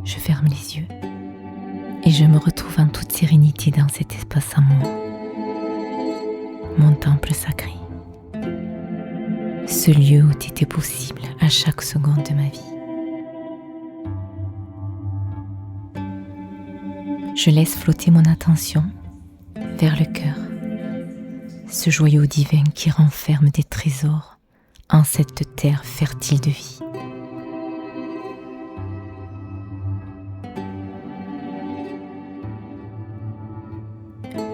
Je ferme les yeux et je me retrouve en toute sérénité dans cet espace en moi, mon temple sacré, ce lieu où tout est possible à chaque seconde de ma vie. Je laisse flotter mon attention vers le cœur, ce joyau divin qui renferme des trésors en cette terre fertile de vie.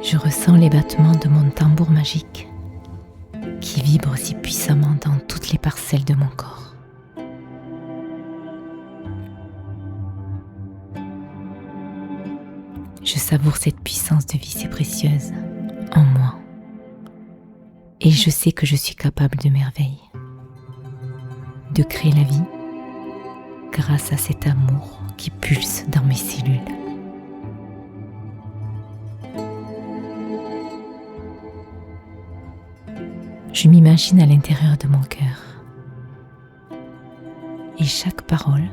Je ressens les battements de mon tambour magique qui vibre si puissamment dans toutes les parcelles de mon corps. Je savoure cette puissance de vie si précieuse en moi et je sais que je suis capable de merveilles, de créer la vie grâce à cet amour qui pulse dans mes cellules. Je m'imagine à l'intérieur de mon cœur et chaque parole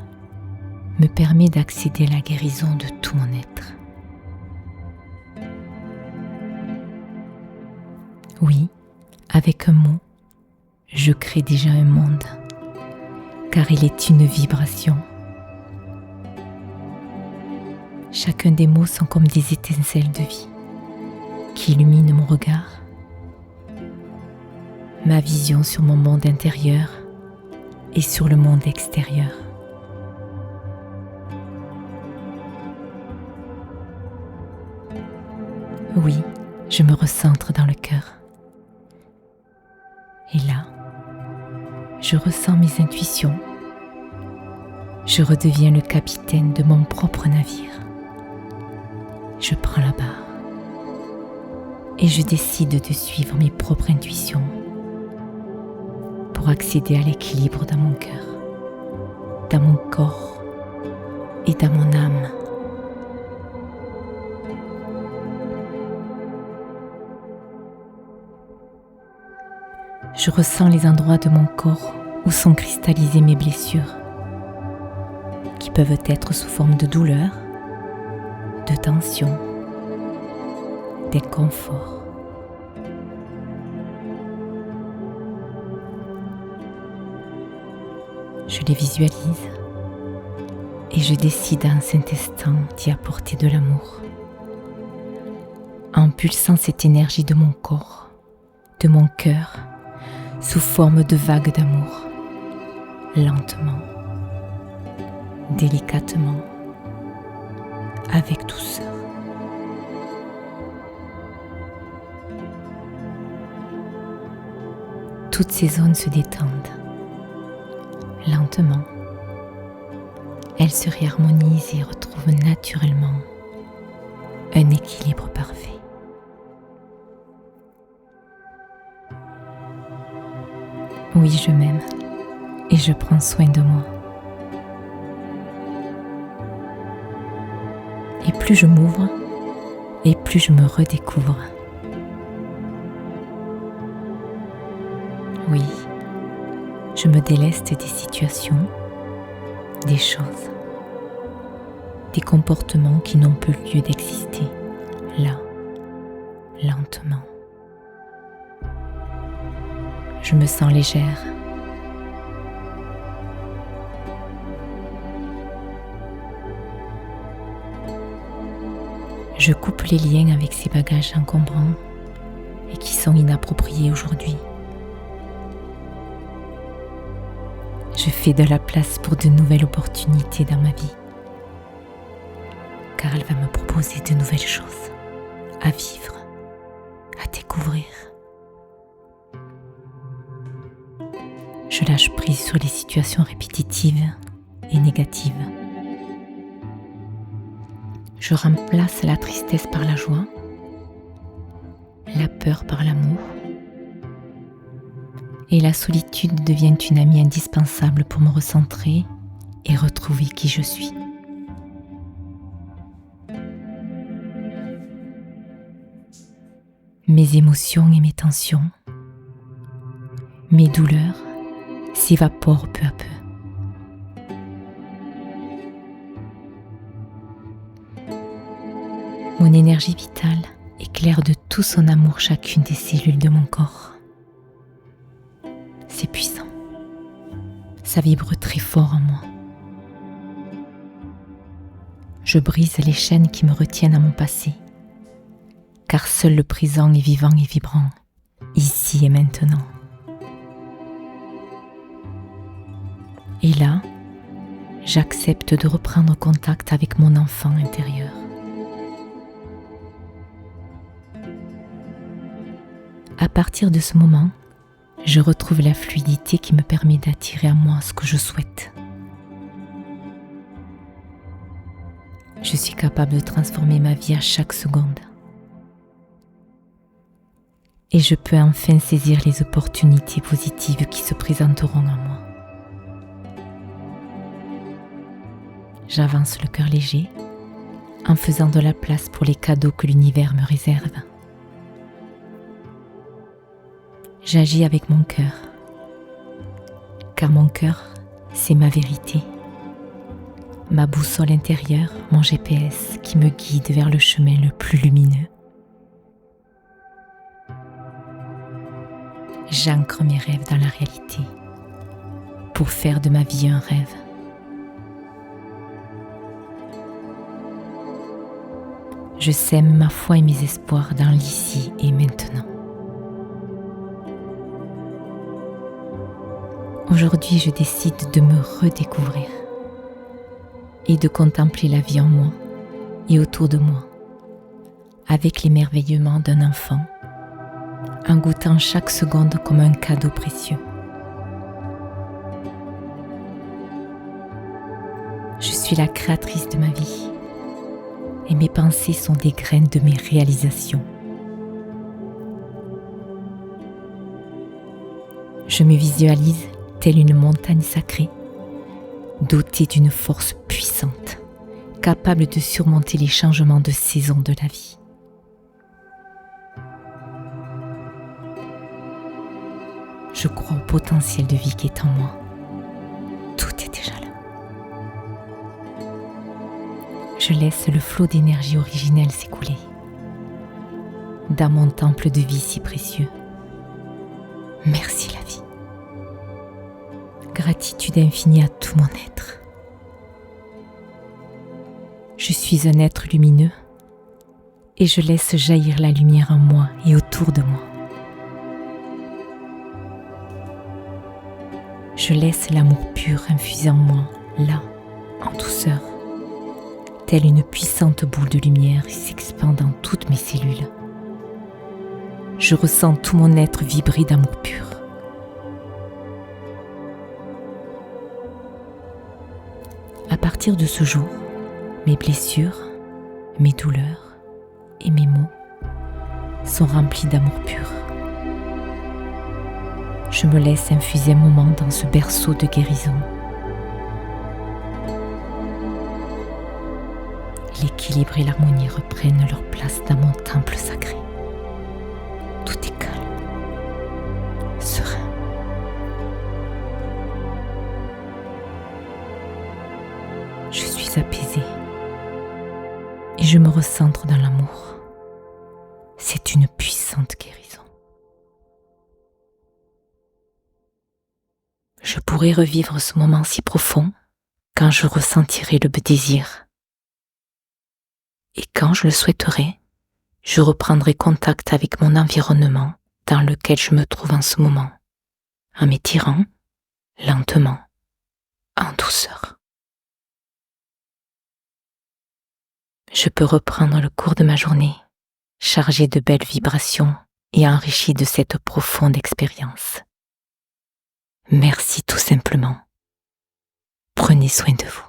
me permet d'accéder à la guérison de tout mon être. Oui, avec un mot, je crée déjà un monde, car il est une vibration. Chacun des mots sont comme des étincelles de vie qui illuminent mon regard, ma vision sur mon monde intérieur et sur le monde extérieur. Oui, je me recentre dans le cœur. Et là, je ressens mes intuitions. Je redeviens le capitaine de mon propre navire. Je prends la barre et je décide de suivre mes propres intuitions pour accéder à l'équilibre dans mon cœur, dans mon corps et dans mon âme. Je ressens les endroits de mon corps où sont cristallisées mes blessures, qui peuvent être sous forme de douleur, de tension, d'inconfort. Je les visualise et je décide en cet instant d'y apporter de l'amour, en pulsant cette énergie de mon corps, de mon cœur, sous forme de vagues d'amour, lentement, délicatement, avec douceur. Toutes ces zones se détendent. Lentement, elles se réharmonisent et retrouvent naturellement un équilibre parfait. Oui, je m'aime et je prends soin de moi. Et plus je m'ouvre, et plus je me redécouvre. Oui, je me déleste des situations, des choses, des comportements qui n'ont plus lieu d'exister, là, lentement. Je me sens légère. Je coupe les liens avec ces bagages encombrants et qui sont inappropriés aujourd'hui. Je fais de la place pour de nouvelles opportunités dans ma vie, car elle va me proposer de nouvelles choses à vivre, à découvrir. Je lâche prise sur les situations répétitives et négatives. Je remplace la tristesse par la joie, la peur par l'amour, et la solitude devient une amie indispensable pour me recentrer et retrouver qui je suis. Mes émotions et mes tensions, mes douleurs s'évaporent peu à peu. Son énergie vitale éclaire de tout son amour chacune des cellules de mon corps. C'est puissant. Ça vibre très fort en moi. Je brise les chaînes qui me retiennent à mon passé, car seul le présent est vivant et vibrant, ici et maintenant. Et là, j'accepte de reprendre contact avec mon enfant intérieur. À partir de ce moment, je retrouve la fluidité qui me permet d'attirer à moi ce que je souhaite. Je suis capable de transformer ma vie à chaque seconde. Et je peux enfin saisir les opportunités positives qui se présenteront à moi. J'avance le cœur léger en faisant de la place pour les cadeaux que l'univers me réserve. J'agis avec mon cœur, car mon cœur, c'est ma vérité, ma boussole intérieure, mon GPS qui me guide vers le chemin le plus lumineux. J'ancre mes rêves dans la réalité pour faire de ma vie un rêve. Je sème ma foi et mes espoirs dans l'ici et maintenant. Aujourd'hui, je décide de me redécouvrir et de contempler la vie en moi et autour de moi, avec l'émerveillement d'un enfant, en goûtant chaque seconde comme un cadeau précieux. Je suis la créatrice de ma vie et mes pensées sont des graines de mes réalisations. Je me visualise telle une montagne sacrée, dotée d'une force puissante, capable de surmonter les changements de saison de la vie. Je crois au potentiel de vie qui est en moi. Tout est déjà là. Je laisse le flot d'énergie originelle s'écouler dans mon temple de vie si précieux. Merci la vie. Gratitude infinie à tout mon être. Je suis un être lumineux et je laisse jaillir la lumière en moi et autour de moi. Je laisse l'amour pur infuser en moi, là, en douceur, telle une puissante boule de lumière qui s'expand dans toutes mes cellules. Je ressens tout mon être vibrer d'amour pur. À partir de ce jour, mes blessures, mes douleurs et mes maux sont remplis d'amour pur. Je me laisse infuser un moment dans ce berceau de guérison. L'équilibre et l'harmonie reprennent leur place dans mon temple sacré. Tout est calme, serein. Je suis apaisée et je me recentre dans l'amour. C'est une puissante guérison. Je pourrai revivre ce moment si profond quand je ressentirai le désir. Et quand je le souhaiterai, je reprendrai contact avec mon environnement dans lequel je me trouve en ce moment, en m'étirant lentement, en douceur. Je peux reprendre le cours de ma journée, chargé de belles vibrations et enrichi de cette profonde expérience. Merci tout simplement. Prenez soin de vous.